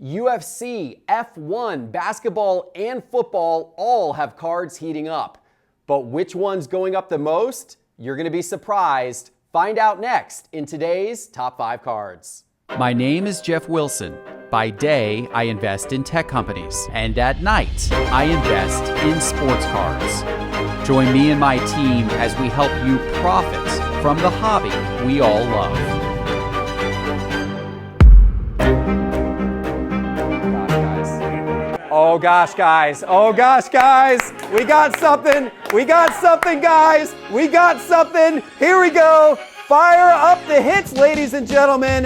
UFC, F1, basketball, and football all have cards heating up. But which one's going up the most? You're going to be surprised. Find out next in today's Top 5 Cards. My name is Geoff Wilson. By day, I invest in tech companies, and at night, I invest in sports cards. Join me and my team as we help you profit from the hobby we all love. Oh gosh, guys. Oh gosh, guys. We got something. We got something, guys. We got something. Here we go. Fire up the hits, ladies and gentlemen.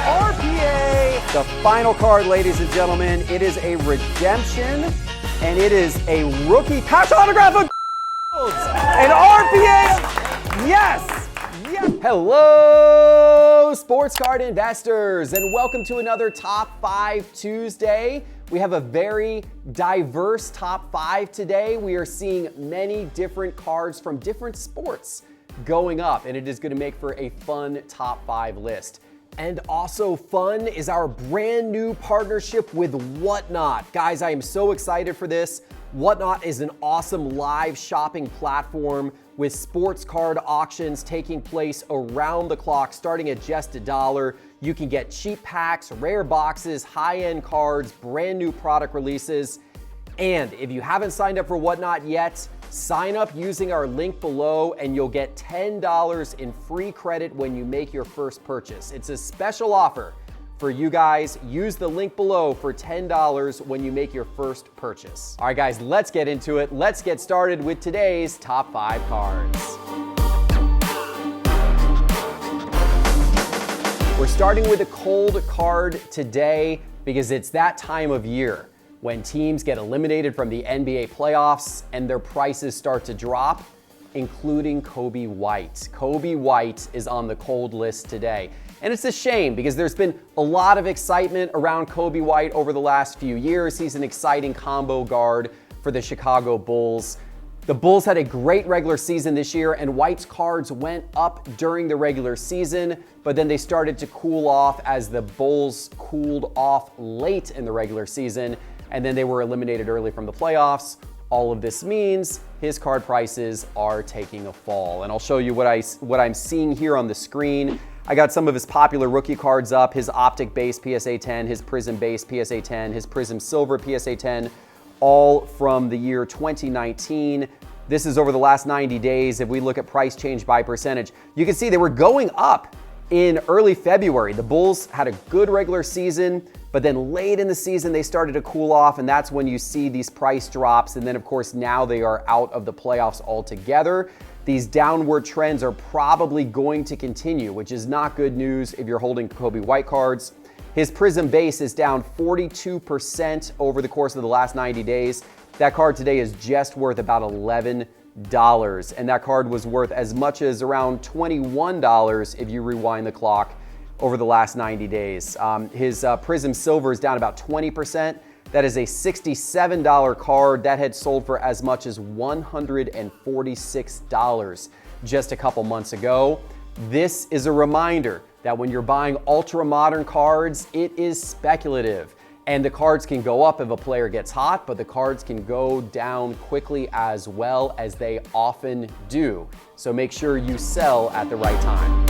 RPA. The final card, ladies and gentlemen. It is a redemption, and it is a rookie patch autograph of an RPA. Yes. Hello, sports card investors, and welcome to another Top 5 Tuesday. We have a very diverse top 5 today. We are seeing many different cards from different sports going up, and it is going to make for a fun top 5 list. And also fun is our brand new partnership with Whatnot. Guys, I am so excited for this. Whatnot is an awesome live shopping platform with sports card auctions taking place around the clock, starting at just $1. You can get cheap packs, rare boxes, high-end cards, brand new product releases. And if you haven't signed up for Whatnot yet, sign up using our link below and you'll get $10 in free credit when you make your first purchase. It's a special offer for you guys. Use the link below for $10 when you make your first purchase. All right, guys, let's get into it. Let's get started with today's top 5 cards. We're starting with a cold card today because it's that time of year when teams get eliminated from the NBA playoffs and their prices start to drop, including Coby White. Coby White is on the cold list today. And it's a shame because there's been a lot of excitement around Coby White over the last few years. He's an exciting combo guard for the Chicago Bulls. The Bulls had a great regular season this year, and White's cards went up during the regular season, but then they started to cool off as the Bulls cooled off late in the regular season, and then they were eliminated early from the playoffs. All of this means his card prices are taking a fall, and I'll show you what I'm seeing here on the screen. I got some of his popular rookie cards up, his Optic Base PSA 10, his Prism Base PSA 10, his Prism Silver PSA 10, all from the year 2019. This is over the last 90 days. If we look at price change by percentage, you can see they were going up in early February. The Bulls had a good regular season, but then late in the season, they started to cool off, and that's when you see these price drops. And then, of course, now they are out of the playoffs altogether. These downward trends are probably going to continue, which is not good news if you're holding Coby White cards. His Prism Base is down 42% over the course of the last 90 days. That card today is just worth about $11, and that card was worth as much as around $21 if you rewind the clock over the last 90 days. His Prism Silver is down about 20%. That is a $67 card that had sold for as much as $146 just a couple months ago. This is a reminder that when you're buying ultra modern cards, it is speculative. And the cards can go up if a player gets hot, but the cards can go down quickly as well, as they often do. So make sure you sell at the right time.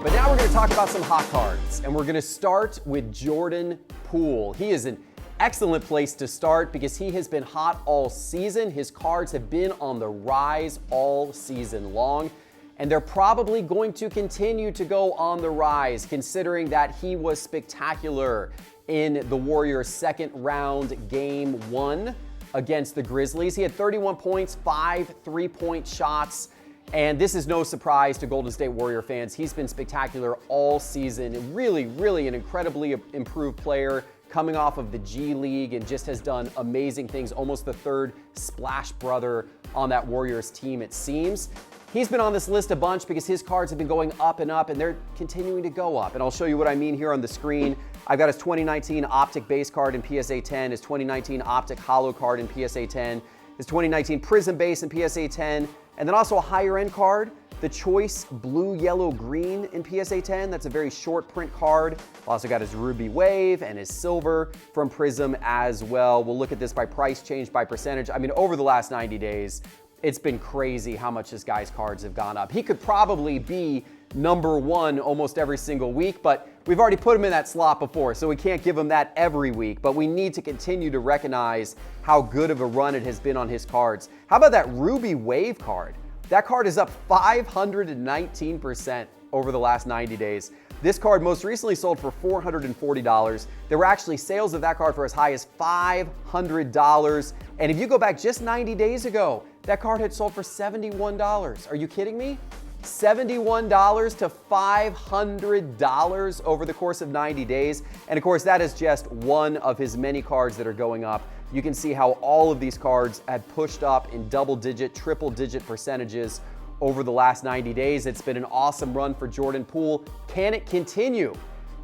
But now we're going to talk about some hot cards, and we're going to start with Jordan Poole. He is an excellent place to start because he has been hot all season. His cards have been on the rise all season long, and they're probably going to continue to go on the rise, considering that he was spectacular in the Warriors' second round game 1 against the Grizzlies. He had 31 points, 5 3-point shots. And this is no surprise to Golden State Warrior fans. He's been spectacular all season. Really, really an incredibly improved player coming off of the G League and just has done amazing things. Almost the third Splash brother on that Warriors team, it seems. He's been on this list a bunch because his cards have been going up and up, and they're continuing to go up. And I'll show you what I mean here on the screen. I've got his 2019 Optic Base card in PSA 10, his 2019 Optic Hollow card in PSA 10, his 2019 Prism Base in PSA 10, and then also a higher end card the choice blue, yellow, green in PSA 10. That's a very short print card. Also got his ruby wave and his silver from Prism as well. We'll look at this by price change, by percentage. I mean, over the last 90 days, it's been crazy how much this guy's cards have gone up. He could probably be number one almost every single week, but we've already put him in that slot before, so we can't give him that every week. But we need to continue to recognize how good of a run it has been on his cards. How about that ruby wave card? That card is up 519% over the last 90 days. This card most recently sold for $440. There were actually sales of that card for as high as $500. And if you go back just 90 days ago, that card had sold for $71. Are you kidding me? $71 to $500 over the course of 90 days. And of course, that is just one of his many cards that are going up. You can see how all of these cards had pushed up in double-digit, triple-digit percentages over the last 90 days. It's been an awesome run for Jordan Poole. Can it continue?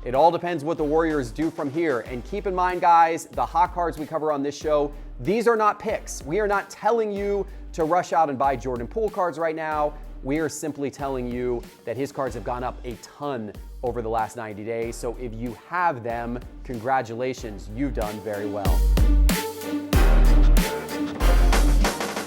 It all depends what the Warriors do from here. And keep in mind, guys, the hot cards we cover on this show, these are not picks. We are not telling you to rush out and buy Jordan Poole cards right now. We are simply telling you that his cards have gone up a ton over the last 90 days. So if you have them, congratulations, you've done very well.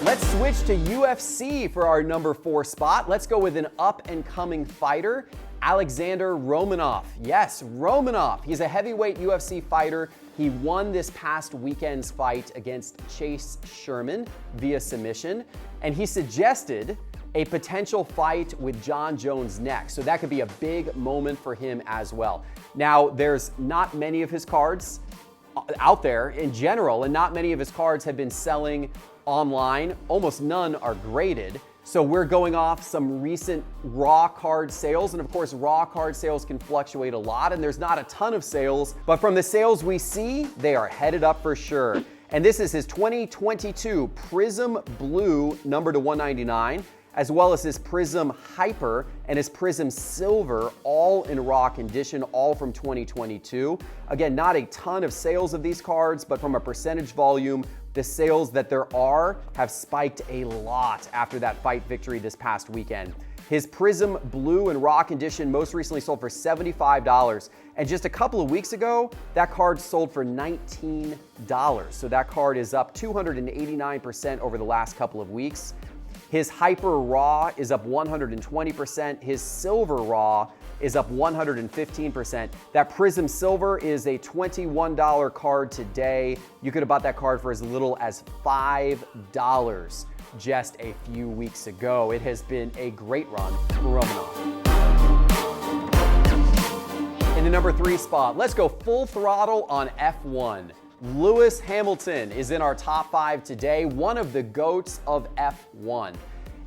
Let's switch to UFC for our number 4 spot. Let's go with an up-and-coming fighter, Alexander Romanov. Yes, Romanov. He's a heavyweight UFC fighter. He won this past weekend's fight against Chase Sherman via submission, and he suggested a potential fight with John Jones next. So that could be a big moment for him as well. Now, there's not many of his cards out there in general, and not many of his cards have been selling online. Almost none are graded. So we're going off some recent raw card sales. And of course, raw card sales can fluctuate a lot, and there's not a ton of sales. But from the sales we see, they are headed up for sure. And this is his 2022 Prism Blue, number to 199, as well as his Prism Hyper and his Prism Silver, all in raw condition, all from 2022. Again, not a ton of sales of these cards, but from a percentage volume, the sales that there are have spiked a lot after that fight victory this past weekend. His Prism Blue in raw condition most recently sold for $75. And just a couple of weeks ago, that card sold for $19. So that card is up 289% over the last couple of weeks. His Hyper Raw is up 120%. His Silver Raw is up 115%. That Prism Silver is a $21 card today. You could have bought that card for as little as $5 just a few weeks ago. It has been a great run for Romanov. In the number 3 spot, let's go full throttle on F1. Lewis Hamilton is in our top 5 today, one of the GOATs of F1.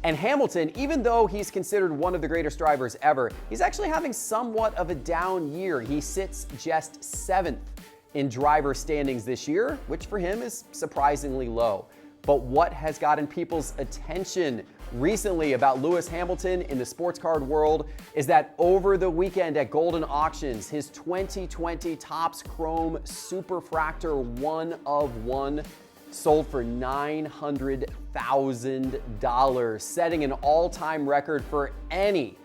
And Hamilton, even though he's considered one of the greatest drivers ever, he's actually having somewhat of a down year. He sits just 7th in driver standings this year, which for him is surprisingly low. But what has gotten people's attention recently about Lewis Hamilton in the sports card world is that over the weekend at Golden Auctions, his 2020 Topps Chrome Superfractor 1 of 1 sold for $900,000, setting an all-time record for any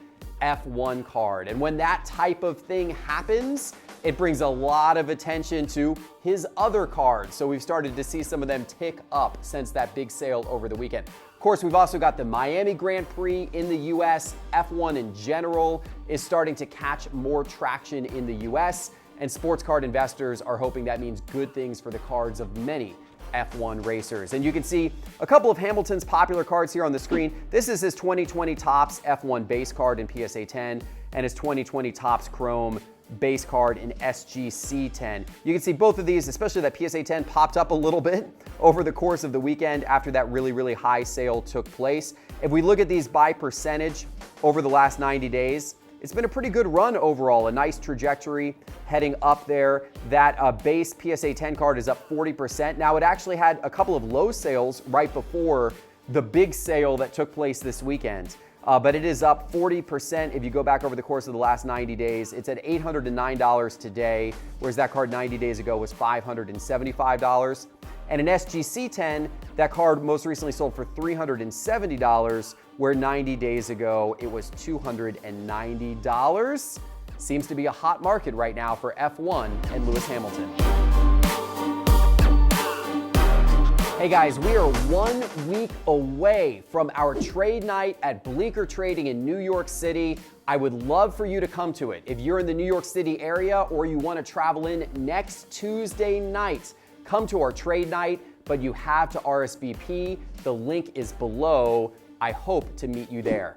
F1 card. And when that type of thing happens, it brings a lot of attention to his other cards. So we've started to see some of them tick up since that big sale over the weekend. Of course, we've also got the Miami Grand Prix in the US. F1 in general is starting to catch more traction in the US, and sports card investors are hoping that means good things for the cards of many F1 racers. And you can see a couple of Hamilton's popular cards here on the screen. This is his 2020 Topps F1 base card in PSA 10 and his 2020 Topps Chrome base card in SGC 10. You can see both of these, especially that PSA 10, popped up a little bit over the course of the weekend after that really high sale took place. If we look at these by percentage over the last 90 days, it's been a pretty good run overall, a nice trajectory heading up there. That base PSA 10 card is up 40%. Now, it actually had a couple of low sales right before the big sale that took place this weekend. But it is up 40% if you go back over the course of the last 90 days. It's at $809 today, whereas that card 90 days ago was $575. And an SGC 10, that card most recently sold for $370, where 90 days ago it was $290. Seems to be a hot market right now for F1 and Lewis Hamilton. Hey guys, we are 1 week away from our trade night at Bleecker Trading in New York City. I would love for you to come to it. If you're in the New York City area or you want to travel in next Tuesday night, come to our trade night, but you have to RSVP. The link is below. I hope to meet you there.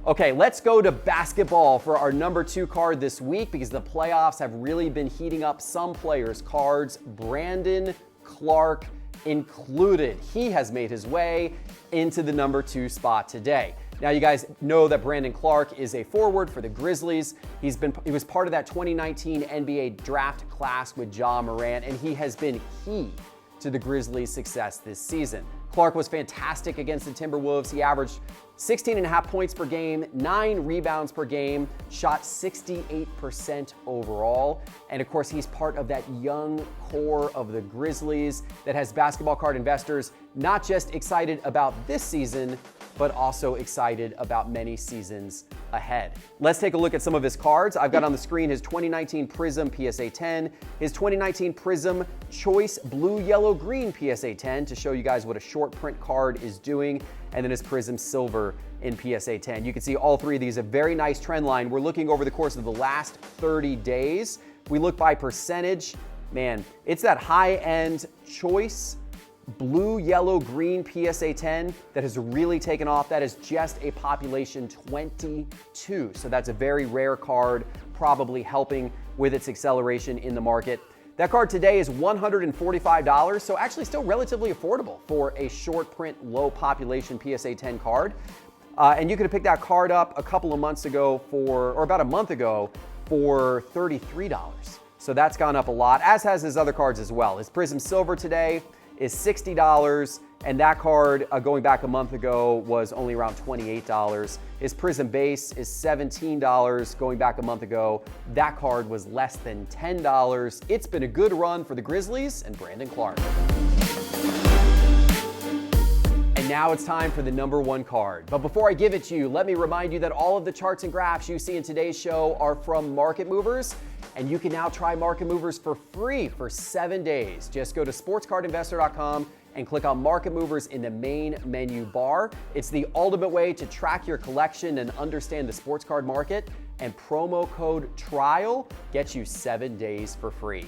Okay, let's go to basketball for our number 2 card this week because the playoffs have really been heating up some players' cards. Brandon Clarke included. He has made his way into the number 2 spot today. Now, you guys know that Brandon Clarke is a forward for the Grizzlies. He was part of that 2019 NBA draft class with Ja Morant, and he has been key to the Grizzlies' success this season. Clarke was fantastic against the Timberwolves. He averaged 16.5 points per game, 9 rebounds per game, shot 68% overall. And of course, he's part of that young core of the Grizzlies that has basketball card investors not just excited about this season, but also excited about many seasons ahead. Let's take a look at some of his cards. I've got on the screen his 2019 Prism PSA 10, his 2019 Prism Choice Blue, Yellow, Green PSA 10 to show you guys what a short print card is doing, and then his Prism Silver in PSA 10. You can see all three of these, a very nice trend line. We're looking over the course of the last 30 days. We look by percentage, man, it's that high-end Choice Blue, Yellow, Green PSA 10 that has really taken off. That is just a population 22. So that's a very rare card, probably helping with its acceleration in the market. That card today is $145, so actually still relatively affordable for a short print, low population PSA 10 card. And you could have picked that card up a couple of months ago or about a month ago for $33. So that's gone up a lot, as has his other cards as well. His Prism Silver today is $60, and that card going back a month ago was only around $28. His Prism Base is $17 going back a month ago. That card was less than $10. It's been a good run for the Grizzlies and Brandon Clarke. And now it's time for the number 1 card. But before I give it to you, let me remind you that all of the charts and graphs you see in today's show are from Market Movers. And you can now try Market Movers for free for 7 days. Just go to sportscardinvestor.com and click on Market Movers in the main menu bar. It's the ultimate way to track your collection and understand the sports card market. And promo code TRIAL gets you 7 days for free.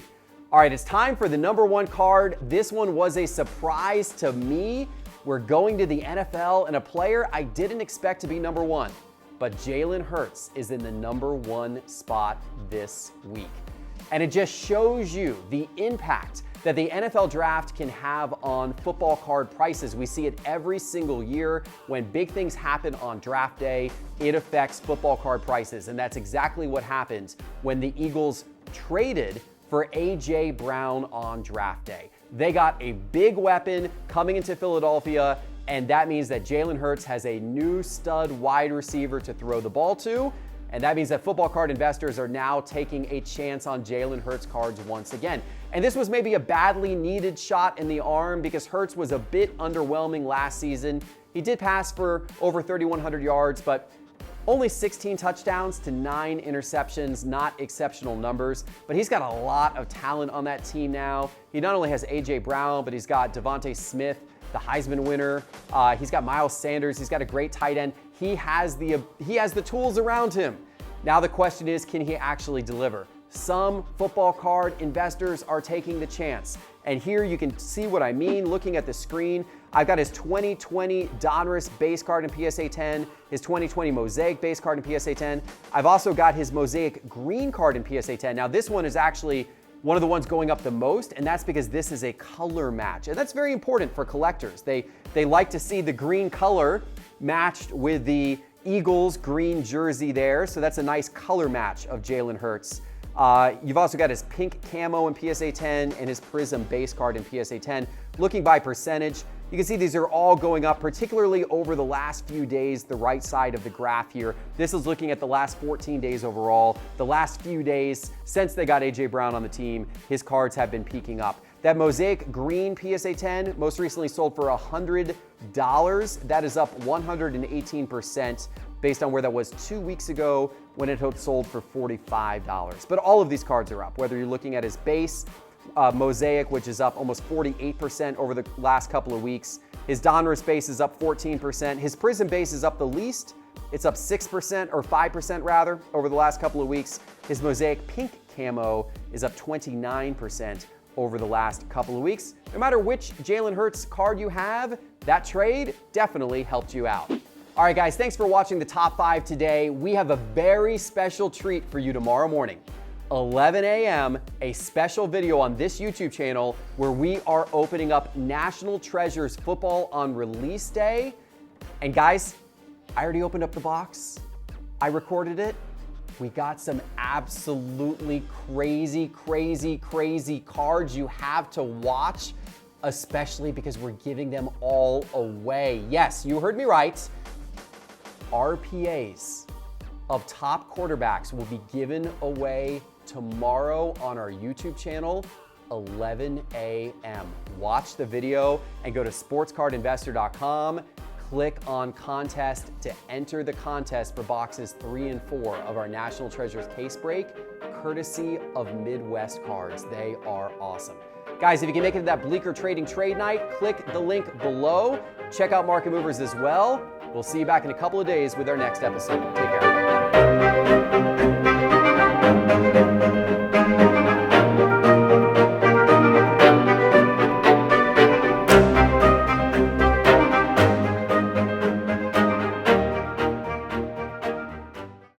All right, it's time for the number 1 card. This one was a surprise to me. We're going to the NFL, and a player I didn't expect to be number 1. But Jalen Hurts is in the number 1 spot this week. And it just shows you the impact that the NFL draft can have on football card prices. We see it every single year. When big things happen on draft day, it affects football card prices. And that's exactly what happened when the Eagles traded for A.J. Brown on draft day. They got a big weapon coming into Philadelphia, and that means that Jalen Hurts has a new stud wide receiver to throw the ball to. And that means that football card investors are now taking a chance on Jalen Hurts cards once again. And this was maybe a badly needed shot in the arm because Hurts was a bit underwhelming last season. He did pass for over 3,100 yards, but only 16 touchdowns to 9 interceptions, not exceptional numbers, but he's got a lot of talent on that team now. He not only has A.J. Brown, but he's got Devontae Smith, the Heisman winner. He's got Miles Sanders. He's got a great tight end. He has the tools around him. Now the question is, can he actually deliver? Some football card investors are taking the chance. And here you can see what I mean looking at the screen. I've got his 2020 Donruss base card in PSA 10, his 2020 Mosaic base card in PSA 10. I've also got his Mosaic green card in PSA 10. Now this one is actually one of the ones going up the most, and that's because this is a color match. And that's very important for collectors. They like to see the green color matched with the Eagles green jersey there. So that's a nice color match of Jalen Hurts. You've also got his pink camo in PSA 10 and his Prism base card in PSA 10. Looking by percentage, you can see these are all going up, particularly over the last few days, the right side of the graph here. This is looking at the last 14 days overall. The last few days since they got A.J. Brown on the team, his cards have been peaking up. That Mosaic Green PSA 10 most recently sold for $100. That is up 118% based on where that was 2 weeks ago when it had sold for $45. But all of these cards are up, whether you're looking at his base, Mosaic, which is up almost 48% over the last couple of weeks. His Donruss base is up 14%. His Prism base is up the least. It's up 6% or 5% rather over the last couple of weeks. His Mosaic Pink Camo is up 29% over the last couple of weeks. No matter which Jalen Hurts card you have, that trade definitely helped you out. All right, guys, thanks for watching the top 5 today. We have a very special treat for you tomorrow morning. 11 a.m., a special video on this YouTube channel where we are opening up National Treasures football on release day. And guys, I already opened up the box. I recorded it. We got some absolutely crazy cards you have to watch, especially because we're giving them all away. Yes, you heard me right. RPAs of top quarterbacks will be given away tomorrow on our YouTube channel, 11 a.m. Watch the video and go to sportscardinvestor.com. Click on contest to enter the contest for boxes 3 and 4 of our National Treasures case break, courtesy of Midwest Cards. They are awesome. Guys, if you can make it to that Bleecker Trading Trade Night, click the link below. Check out Market Movers as well. We'll see you back in a couple of days with our next episode. Take care.